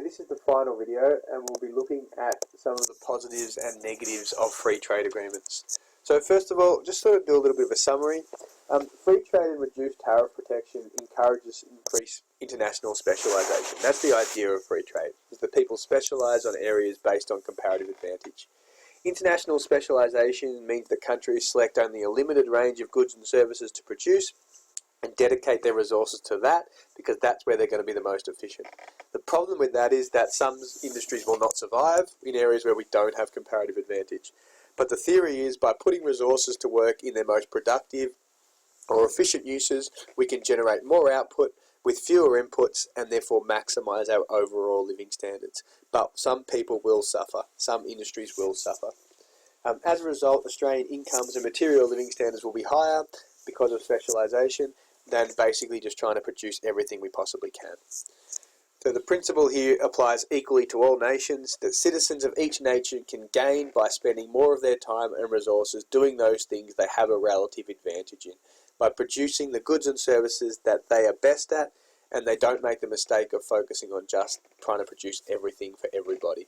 this is the final video and we'll be looking at some of the positives and negatives of free trade agreements. So first of all, just sort of do a little bit of a summary. Free trade and reduced tariff protection encourages increased international specialisation. That's the idea of free trade, is that people specialise on areas based on comparative advantage. International specialisation means that countries select only a limited range of goods and services to produce and dedicate their resources to that because that's where they're going to be the most efficient. The problem with that is that some industries will not survive in areas where we don't have comparative advantage. But the theory is by putting resources to work in their most productive or efficient uses, we can generate more output with fewer inputs and therefore maximise our overall living standards. But some people will suffer, some industries will suffer. As a result, Australian incomes and material living standards will be higher because of specialisation than basically just trying to produce everything we possibly can. So the principle here applies equally to all nations, that citizens of each nation can gain by spending more of their time and resources doing those things they have a relative advantage in, by producing the goods and services that they are best at, and they don't make the mistake of focusing on just trying to produce everything for everybody.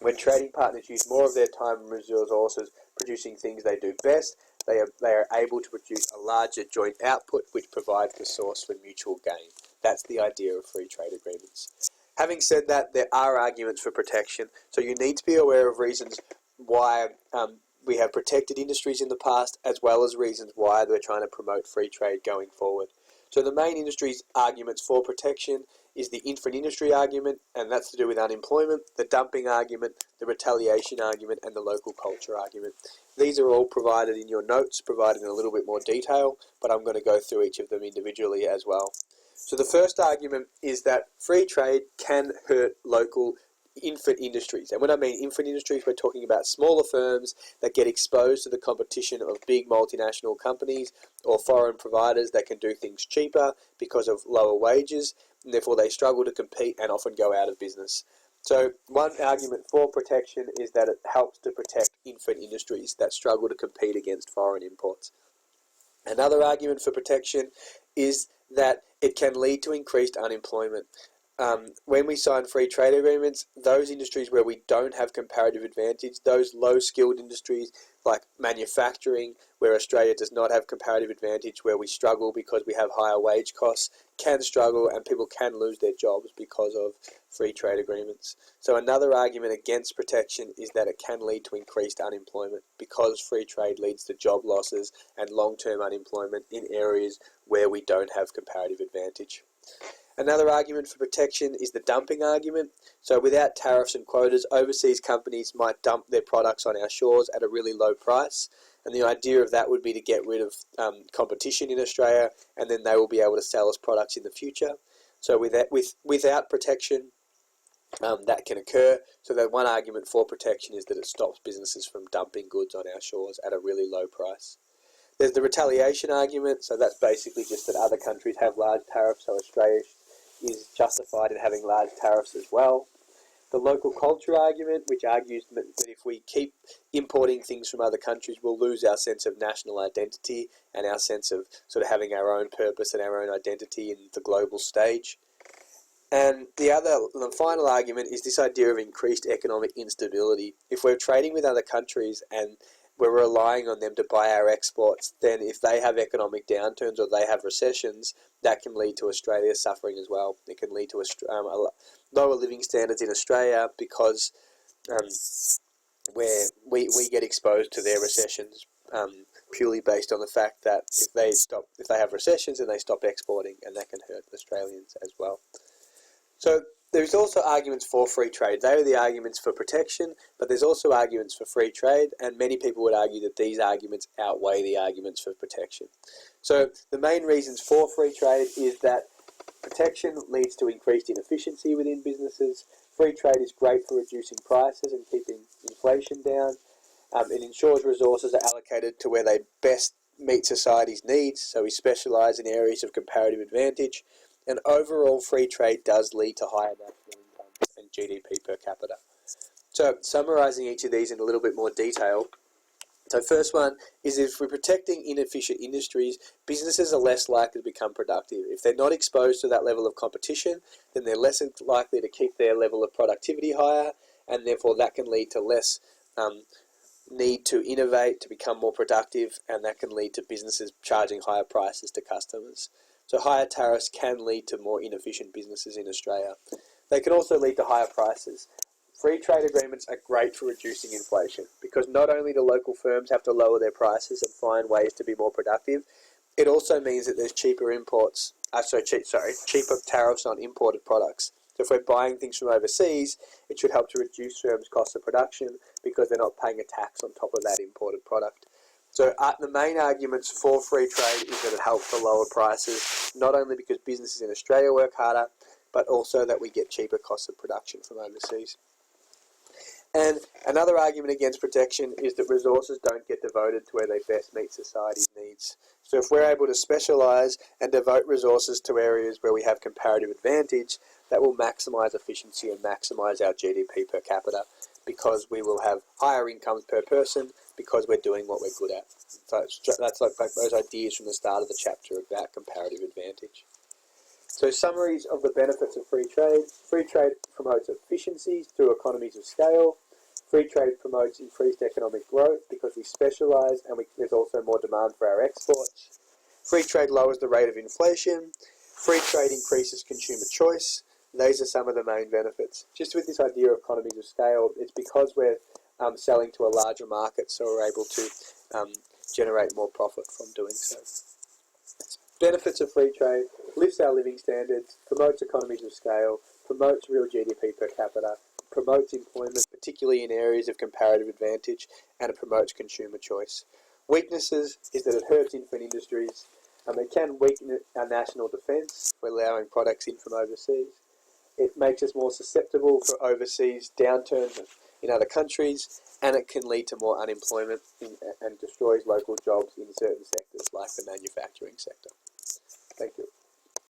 When trading partners use more of their time and resources producing things they do best, they are able to produce a larger joint output which provides the source for mutual gain. That's the idea of free trade agreements. Having said that, there are arguments for protection, so you need to be aware of reasons why we have protected industries in the past, as well as reasons why we're trying to promote free trade going forward. So the main industry's arguments for protection is the infant industry argument, and that's to do with unemployment, the dumping argument, the retaliation argument, and the local culture argument. These are all provided in your notes, provided in a little bit more detail, but I'm going to go through each of them individually as well. So the first argument is that free trade can hurt local infant industries. And when I mean infant industries, we're talking about smaller firms that get exposed to the competition of big multinational companies or foreign providers that can do things cheaper because of lower wages, and therefore they struggle to compete and often go out of business. So one argument for protection is that it helps to protect infant industries that struggle to compete against foreign imports. Another argument for protection is that it can lead to increased unemployment. When we sign free trade agreements, those industries where we don't have comparative advantage, those low-skilled industries like manufacturing, where Australia does not have comparative advantage, where we struggle because we have higher wage costs, can struggle and people can lose their jobs because of free trade agreements. So another argument against protection is that it can lead to increased unemployment because free trade leads to job losses and long-term unemployment in areas where we don't have comparative advantage. Another argument for protection is the dumping argument. So without tariffs and quotas, overseas companies might dump their products on our shores at a really low price. And the idea of that would be to get rid of competition in Australia, and then they will be able to sell us products in the future. So without protection, that can occur. So that one argument for protection is that it stops businesses from dumping goods on our shores at a really low price. There's the retaliation argument, so that's basically just that other countries have large tariffs, so Australia is justified in having large tariffs as well. The local culture argument, which argues that if we keep importing things from other countries, we'll lose our sense of national identity and our sense of sort of having our own purpose and our own identity in the global stage. And the final argument is this idea of increased economic instability. If we're trading with other countries and we're relying on them to buy our exports, then if they have economic downturns or they have recessions, that can lead to Australia suffering as well. It can lead to lower living standards in Australia because we get exposed to their recessions purely based on the fact that if they have recessions, then they stop exporting, and that can hurt Australians as well. So there's also arguments for free trade. They are the arguments for protection, but there's also arguments for free trade, and many people would argue that these arguments outweigh the arguments for protection. So the main reasons for free trade is that protection leads to increased inefficiency within businesses. Free trade is great for reducing prices and keeping inflation down. It ensures resources are allocated to where they best meet society's needs, so we specialise in areas of comparative advantage. And overall, free trade does lead to higher national income and GDP per capita. So, summarising each of these in a little bit more detail, So first one is, if we're protecting inefficient industries, businesses are less likely to become productive. If they're not exposed to that level of competition, then they're less likely to keep their level of productivity higher, and therefore that can lead to less need to innovate to become more productive, and that can lead to businesses charging higher prices to customers. So higher tariffs can lead to more inefficient businesses in Australia. They can also lead to higher prices. Free trade agreements are great for reducing inflation, because not only do local firms have to lower their prices and find ways to be more productive, it also means that there's cheaper tariffs on imported products. So if we're buying things from overseas, it should help to reduce firms' cost of production, because they're not paying a tax on top of that imported product. So the main arguments for free trade is that it helps to lower prices, not only because businesses in Australia work harder, but also that we get cheaper costs of production from overseas. And another argument against protection is that resources don't get devoted to where they best meet society's needs. So if we're able to specialise and devote resources to areas where we have comparative advantage, that will maximise efficiency and maximise our GDP per capita, because we will have higher incomes per person because we're doing what we're good at. So that's like those ideas from the start of the chapter about comparative advantage. So summaries of the benefits of free trade. Free trade promotes efficiencies through economies of scale. Free trade promotes increased economic growth because we specialise and there's also more demand for our exports. Free trade lowers the rate of inflation. Free trade increases consumer choice. Those are some of the main benefits. Just with this idea of economies of scale, it's because we're selling to a larger market, so we're able to generate more profit from doing so. Benefits of free trade: lifts our living standards, promotes economies of scale, promotes real GDP per capita, promotes employment, particularly in areas of comparative advantage, and it promotes consumer choice. Weaknesses is that it hurts infant industries. It can weaken our national defence for allowing products in from overseas. It makes us more susceptible for overseas downturns in other countries, and it can lead to more unemployment and destroys local jobs in certain sectors like the manufacturing sector.